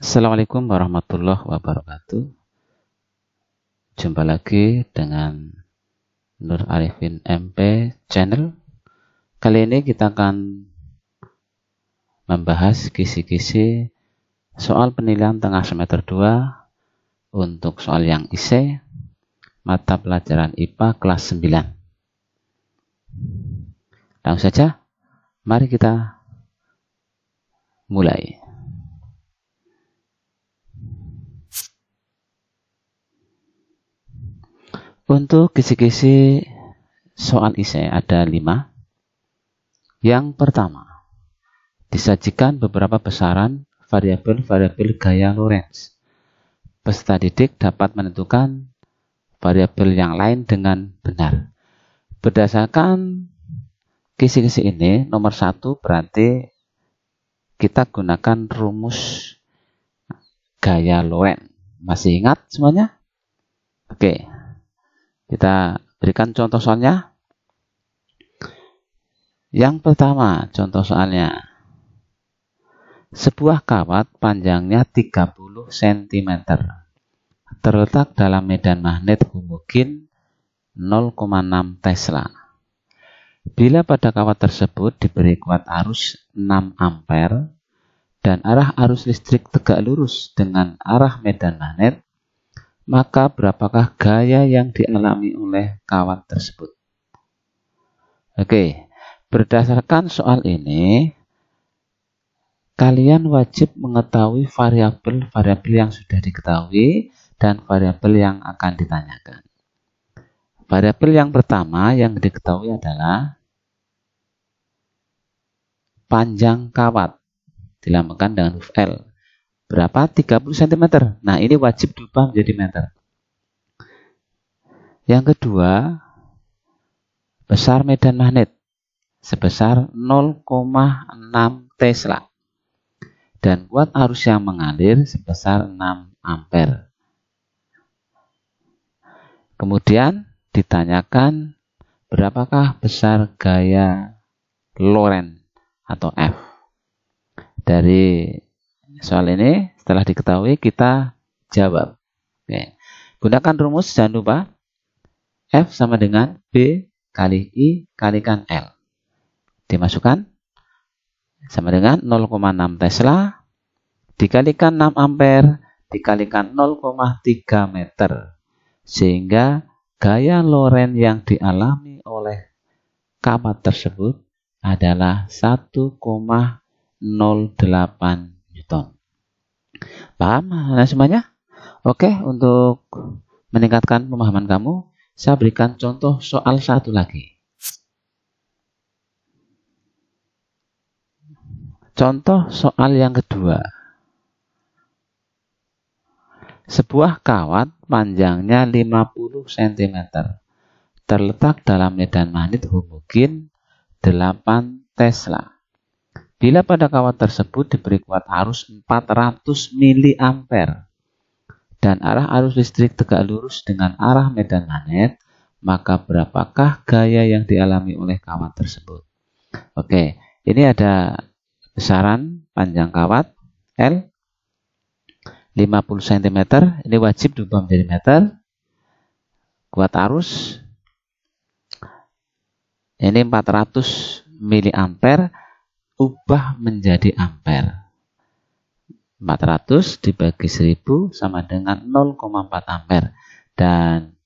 Assalamualaikum warahmatullahi wabarakatuh. Jumpa lagi dengan Nur Arifin MP channel. Kali ini kita akan membahas kisi-kisi soal penilaian tengah semester 2 untuk soal yang IC mata pelajaran IPA kelas 9. Langsung saja, mari kita mulai. Untuk kisi-kisi soal IC ada 5. Yang pertama, disajikan beberapa besaran variabel-variabel gaya Lorentz. Peserta didik dapat menentukan variabel yang lain dengan benar. Berdasarkan kisi-kisi ini, nomor 1 berarti kita gunakan rumus gaya Lorentz. Masih ingat semuanya? Oke. Kita berikan contoh soalnya. Yang pertama, contoh soalnya. Sebuah kawat panjangnya 30 cm terletak dalam medan magnet homogen 0,6 Tesla. Bila pada kawat tersebut diberi kuat arus 6 ampere dan arah arus listrik tegak lurus dengan arah medan magnet, maka berapakah gaya yang dialami oleh kawat tersebut? Oke, berdasarkan soal ini, kalian wajib mengetahui variabel-variabel yang sudah diketahui dan variabel yang akan ditanyakan. Variabel yang pertama yang diketahui adalah panjang kawat, dilambangkan dengan huruf L. Berapa? 30 cm. Nah, ini wajib diubah menjadi meter. Yang kedua, besar medan magnet sebesar 0,6 Tesla. Dan kuat arus yang mengalir sebesar 6 ampere. Kemudian ditanyakan berapakah besar gaya Lorentz atau F. Dari soal ini setelah diketahui kita jawab. Oke. Gunakan rumus, jangan lupa F sama dengan B kali I kalikan L. Dimasukkan sama dengan 0,6 Tesla dikalikan 6 ampere dikalikan 0,3 meter. Sehingga gaya Lorentz yang dialami oleh kawat tersebut adalah 1,08 Newton. Paham semuanya? Oke, untuk meningkatkan pemahaman kamu, saya berikan contoh soal satu lagi. Contoh soal yang kedua. Sebuah kawat panjangnya 50 cm terletak dalam medan magnet homogen 8 Tesla. Bila pada kawat tersebut diberi kuat arus 400 mA dan arah arus listrik tegak lurus dengan arah medan magnet, maka berapakah gaya yang dialami oleh kawat tersebut? Oke, ini ada besaran panjang kawat L 50 cm, ini wajib diubah menjadi meter. Kuat arus ini 400 mA, ubah menjadi ampere. 400 dibagi 1000 sama dengan 0,4 ampere. Dan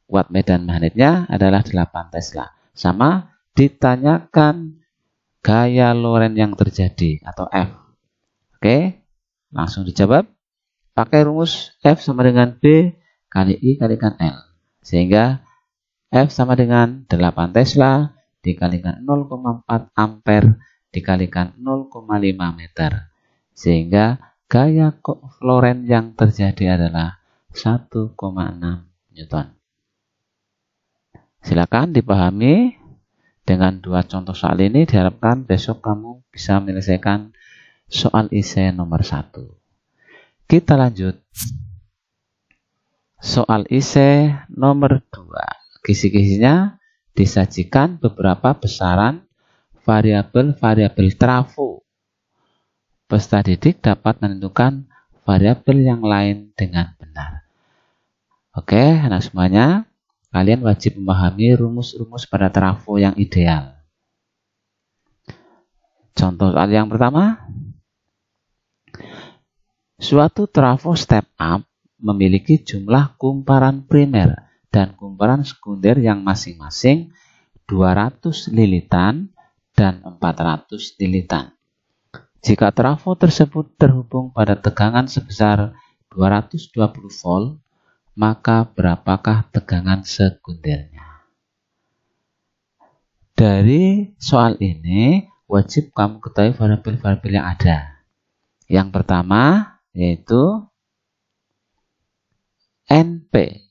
kuat medan magnetnya adalah 8 Tesla. Sama ditanyakan gaya Lorentz yang terjadi atau F. Oke, langsung dijawab. Pakai rumus F sama dengan B kali I kalikan L. Sehingga F sama dengan 8 Tesla dikalikan 0,4 ampere dikalikan 0,5 meter. Sehingga gaya Lorentz yang terjadi adalah 1,6 Newton. Silakan dipahami. Dengan dua contoh soal ini diharapkan besok kamu bisa menyelesaikan soal IC nomor 1. Kita lanjut. Soal IC nomor 2. Kisi-kisinya disajikan beberapa besaran variabel-variabel trafo. Peserta didik dapat menentukan variabel yang lain dengan benar. Oke, anak semuanya, kalian wajib memahami rumus-rumus pada trafo yang ideal. Contoh soal yang pertama, suatu trafo step up memiliki jumlah kumparan primer dan kumparan sekunder yang masing-masing 200 lilitan dan 400 lilitan. Jika trafo tersebut terhubung pada tegangan sebesar 220 volt, maka berapakah tegangan sekundernya? Dari soal ini, wajib kamu ketahui variabel-variabel yang ada. Yang pertama, yaitu NP,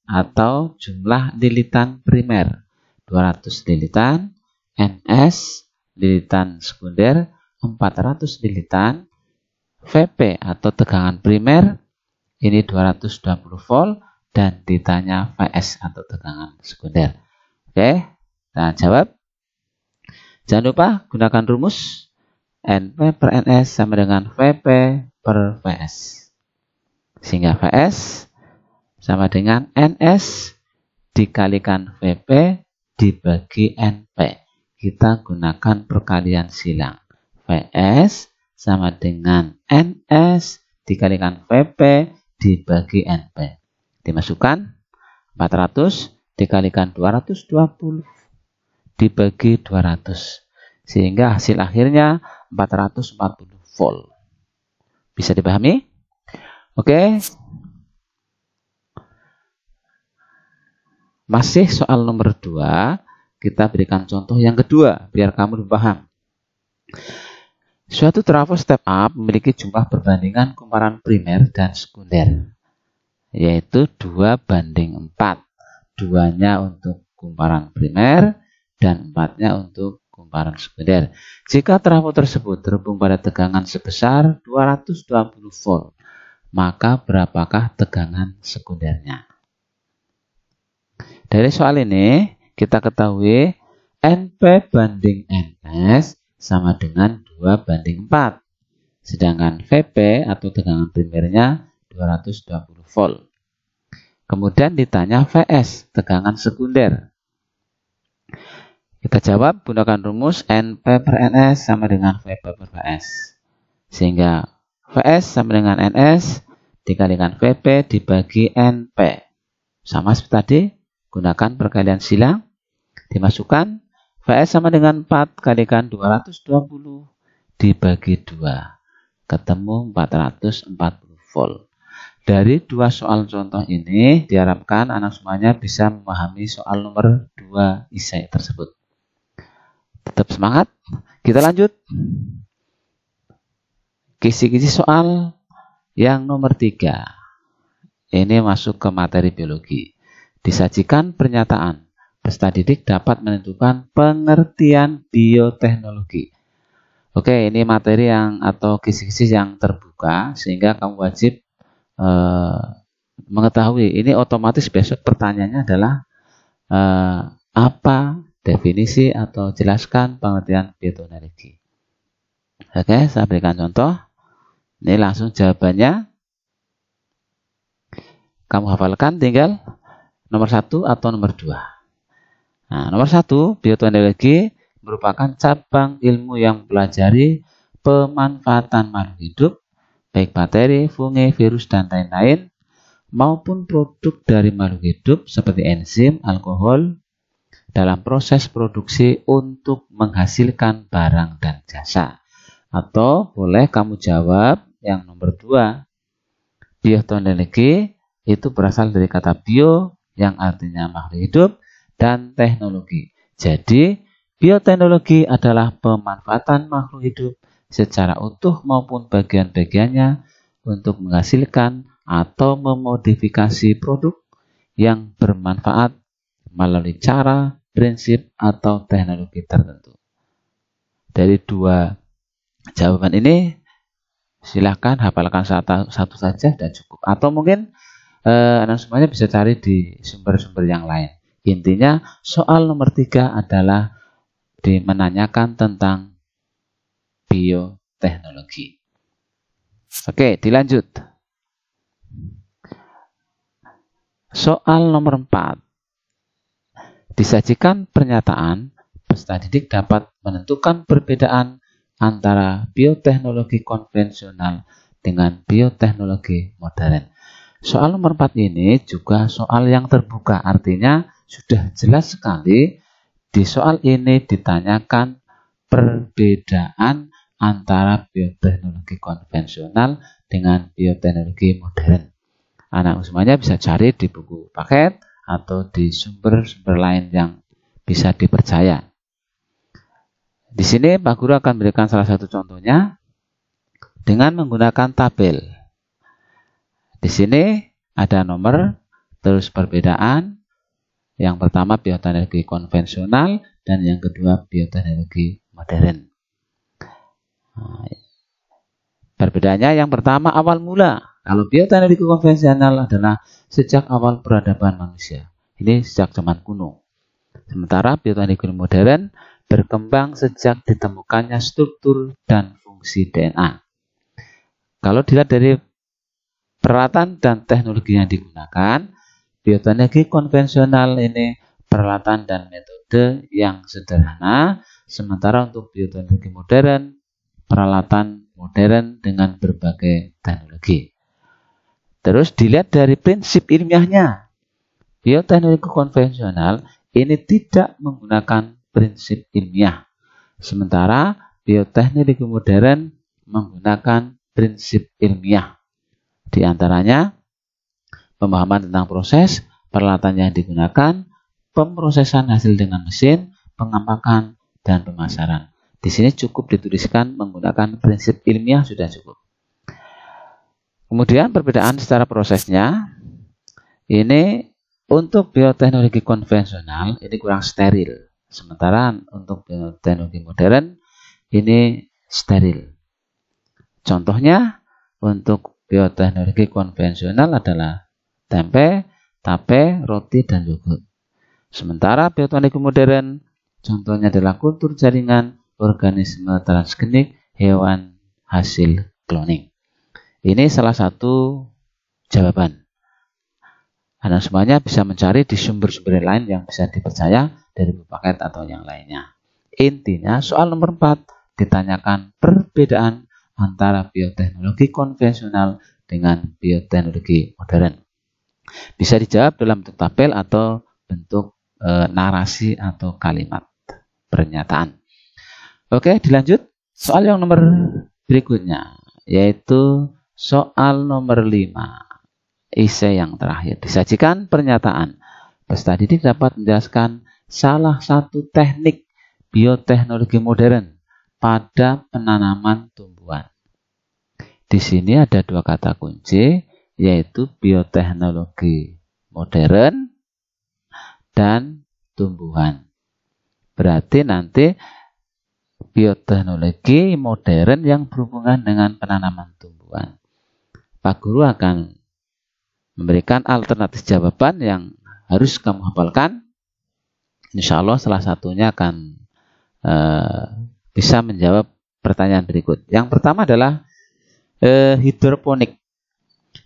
atau jumlah lilitan primer, 200 lilitan, NS, lilitan sekunder, 400 lilitan, VP atau tegangan primer, ini 220 volt, dan ditanya VS atau tegangan sekunder. Oke, nah jawab. Jangan lupa gunakan rumus NP per NS sama dengan VP per VS. Sehingga VS sama dengan NS dikalikan VP dibagi NP. Kita gunakan perkalian silang. VS sama dengan NS dikalikan VP dibagi NP. Dimasukkan 400 dikalikan 220 dibagi 200. Sehingga hasil akhirnya 440 volt. Bisa dipahami? Oke. Masih soal nomor 2. Kita berikan contoh yang kedua biar kamu lebih paham. Suatu trafo step up memiliki jumlah perbandingan kumparan primer dan sekunder, yaitu 2:4. 2-nya untuk kumparan primer dan 4-nya untuk kumparan sekunder. Jika trafo tersebut terhubung pada tegangan sebesar 220 volt, maka berapakah tegangan sekundernya? Dari soal ini, kita ketahui NP banding NS sama dengan 2:4. Sedangkan VP atau tegangan primernya 220 volt. Kemudian ditanya VS, tegangan sekunder. Kita jawab gunakan rumus NP per NS sama dengan VP per VS. Sehingga VS sama dengan NS dikalikan VP dibagi NP. Sama seperti tadi, gunakan perkalian silang. Dimasukkan VS sama dengan 4 kalikan 220 dibagi 2. Ketemu 440 volt. Dari dua soal contoh ini, diharapkan anak semuanya bisa memahami soal nomor 2 esai tersebut. Tetap semangat. Kita lanjut. Kisi-kisi soal yang nomor 3. Ini masuk ke materi biologi. Disajikan pernyataan. Peserta didik dapat menentukan pengertian bioteknologi. Oke, ini materi yang atau kisi-kisi yang terbuka sehingga kamu wajib mengetahui. Ini otomatis besok pertanyaannya adalah apa definisi atau jelaskan pengertian bioteknologi. Oke, saya berikan contoh. Ini langsung jawabannya. Kamu hafalkan tinggal nomor 1 atau nomor 2. Nah, nomor 1, bioteknologi merupakan cabang ilmu yang mempelajari pemanfaatan makhluk hidup, baik bakteri, fungi, virus, dan lain-lain, maupun produk dari makhluk hidup seperti enzim, alkohol, dalam proses produksi untuk menghasilkan barang dan jasa. Atau boleh kamu jawab yang nomor 2. Bioteknologi itu berasal dari kata bio yang artinya makhluk hidup dan teknologi. Jadi, bioteknologi adalah pemanfaatan makhluk hidup secara utuh maupun bagian-bagiannya untuk menghasilkan atau memodifikasi produk yang bermanfaat melalui cara, prinsip, atau teknologi tertentu. Dari dua jawaban ini, silakan hafalkan satu saja dan cukup. Atau mungkin anak semuanya bisa cari di sumber-sumber yang lain. Intinya soal nomor 3 adalah menanyakan tentang bioteknologi. Oke, dilanjut. Soal nomor 4. Disajikan pernyataan, peserta didik dapat menentukan perbedaan antara bioteknologi konvensional dengan bioteknologi modern. Soal nomor 4 ini juga soal yang terbuka, artinya sudah jelas sekali di soal ini ditanyakan perbedaan antara bioteknologi konvensional dengan bioteknologi modern. Anak semuanya bisa cari di buku paket atau di sumber-sumber lain yang bisa dipercaya. Di sini Pak Guru akan berikan salah satu contohnya dengan menggunakan tabel. Di sini ada nomor, terus perbedaan. Yang pertama bioteknologi konvensional dan yang kedua bioteknologi modern. Perbedaannya yang pertama awal mula. Kalau bioteknologi konvensional adalah sejak awal peradaban manusia. Ini sejak zaman kuno. Sementara bioteknologi modern berkembang sejak ditemukannya struktur dan fungsi DNA. Kalau dilihat dari peralatan dan teknologi yang digunakan, bioteknologi konvensional ini peralatan dan metode yang sederhana, sementara untuk bioteknologi modern, peralatan modern dengan berbagai teknologi. Terus dilihat dari prinsip ilmiahnya. Bioteknologi konvensional ini tidak menggunakan prinsip ilmiah. Sementara bioteknologi modern menggunakan prinsip ilmiah. Di antaranya pemahaman tentang proses, peralatan yang digunakan, pemrosesan hasil dengan mesin, pengampakan, dan pemasaran. Di sini cukup dituliskan menggunakan prinsip ilmiah sudah cukup. Kemudian perbedaan secara prosesnya, ini untuk bioteknologi konvensional ini kurang steril. Sementara untuk bioteknologi modern ini steril. Contohnya untuk bioteknologi konvensional adalah tempe, tape, roti, dan yogurt. Sementara bioteknologi modern contohnya adalah kultur jaringan, organisme transgenik, hewan hasil cloning. Ini salah satu jawaban. Anak semuanya bisa mencari di sumber-sumber lain yang bisa dipercaya dari buku paket atau yang lainnya. Intinya soal nomor 4 ditanyakan perbedaan antara bioteknologi konvensional dengan bioteknologi modern. Bisa dijawab dalam bentuk tabel atau bentuk narasi atau kalimat pernyataan. Oke, dilanjut soal yang nomor berikutnya, yaitu soal nomor 5. Esai yang terakhir. Disajikan pernyataan. Peserta didik dapat menjelaskan salah satu teknik bioteknologi modern pada penanaman tumbuhan. Di sini ada dua kata kunci, yaitu bioteknologi modern dan tumbuhan. Berarti nanti bioteknologi modern yang berhubungan dengan penanaman tumbuhan. Pak Guru akan memberikan alternatif jawaban yang harus kamu hafalkan. Insya Allah salah satunya akan bisa menjawab pertanyaan berikut. Yang pertama adalah hidroponik.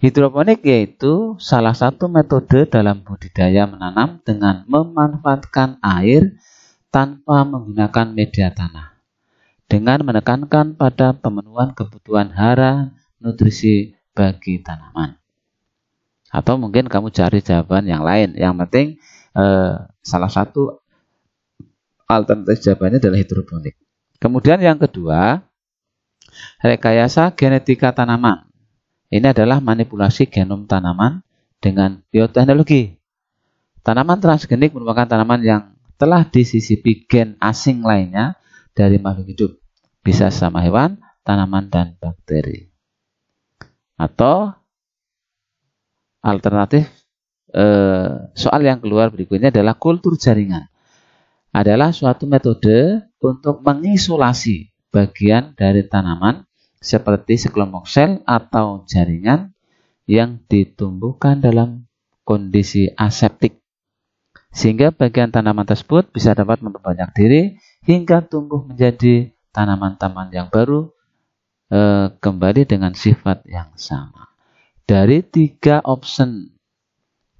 Hidroponik yaitu salah satu metode dalam budidaya menanam dengan memanfaatkan air tanpa menggunakan media tanah, dengan menekankan pada pemenuhan kebutuhan hara nutrisi bagi tanaman. Atau mungkin kamu cari jawaban yang lain. Yang penting salah satu alternatif jawabannya adalah hidroponik. Kemudian yang kedua, rekayasa genetika tanaman. Ini adalah manipulasi genom tanaman dengan bioteknologi. Tanaman transgenik merupakan tanaman yang telah disisipi gen asing lainnya dari makhluk hidup. Bisa sama hewan, tanaman, dan bakteri. Atau alternatif soal yang keluar berikutnya adalah kultur jaringan. Adalah suatu metode untuk mengisolasi bagian dari tanaman seperti sekelompok sel atau jaringan yang ditumbuhkan dalam kondisi aseptik, sehingga bagian tanaman tersebut bisa dapat memperbanyak diri hingga tumbuh menjadi tanaman-tanaman yang baru kembali dengan sifat yang sama. Dari 3 option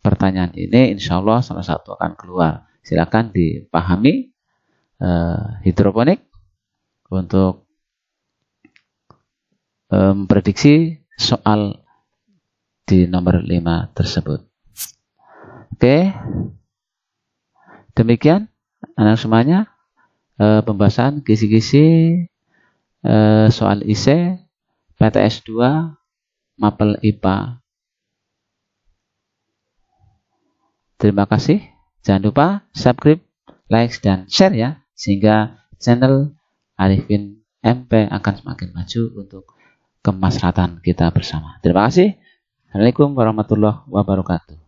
pertanyaan ini, insya Allah salah satu akan keluar. Silakan dipahami hidroponik untuk memprediksi soal di nomor 5 tersebut. Oke, demikian anak semuanya pembahasan kisi-kisi soal IC PTS 2 Mapel IPA. Terima kasih. Jangan lupa subscribe, like, dan share ya, sehingga channel Arifin MP akan semakin maju untuk kemaslahatan kita bersama. Terima kasih. Assalamualaikum warahmatullahi wabarakatuh.